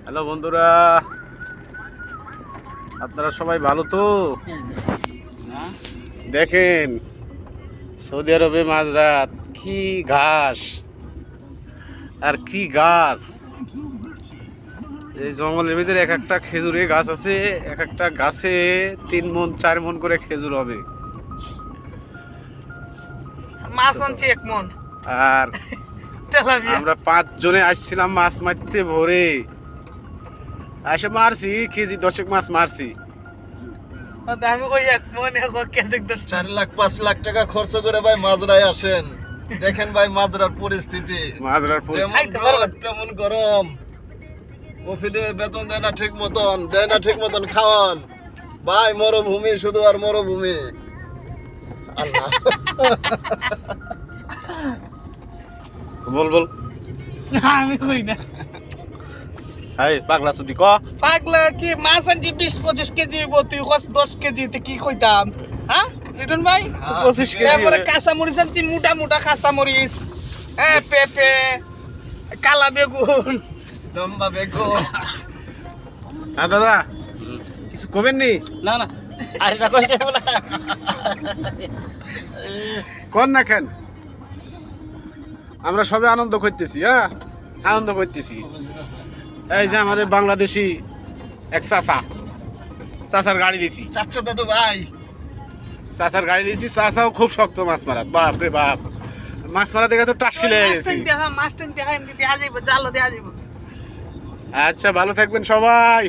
Hello বন্ধুরা, আপনারা সবাই ভালো তো? দেখেন সৌদি আরবে মাঝরাত কি ঘাস আর কি গাছ। এই জঙ্গলের ভিতরে এক একটা খেজুরের গাছ আছে, এক একটা গাছে 3 মণ 4 মণ করে খেজুর হবে। মাছ আনছি 1 মণ। আর আমরা 5 জনে আসছিলাম মাছ মারতে ভোরে, এসে মারছি কেজি 10 মাছ মারছি। আমি কই 1 মণ কেজি 10। 4 লাখ 5 লাখ টাকা খরচ করে ভাই মাজরায় আসেন। দেখেন ভাই মাজরার পরিস্থিতি, মাঝরার যেমন রোদ তেমন গরম। অফিসে বেতন দেয় না ঠিক মতন খাওয়ান ভাই, মরুভূমি শুধু আর মরুভূমি। আল্লাহ বল আমি কই না এই পাগলা সুদি ক পাগলা কি মাছ আনছি 20-25 কেজি, তুই 10 কেজি তে কি কইতাম? হ্যাঁ লিটন ভাই, 25 কেজি তারপরে কাঁচা মরিচ আনছি মোটা কাঁচা মরিচ, হ্যাঁ পেঁপে, কালা বেগুন, লম্বা বেগুন। দাদা কিছু কবেন নি? না আরে না কইতে বলা কোন না কেন, আমরা সবে আনন্দ করতেছি। হ্যাঁ আনন্দ করতেছি। এই যে আমাদের বাংলাদেশি এক চাচার গাড়ি দিছি, চাচ্ছ দাদু ভাই, চাচার গাড়ি দিছি। চাচাও খুব শক্ত মাছ মারা, বাপ রে বাপ। মাছ মারা দেখে তো টাসকি লেগে গেছি। মাছ দেখা এমনি দেয়া যাইব, জালও দেয়া যাইব। আচ্ছা ভালো থাকবেন সবাই।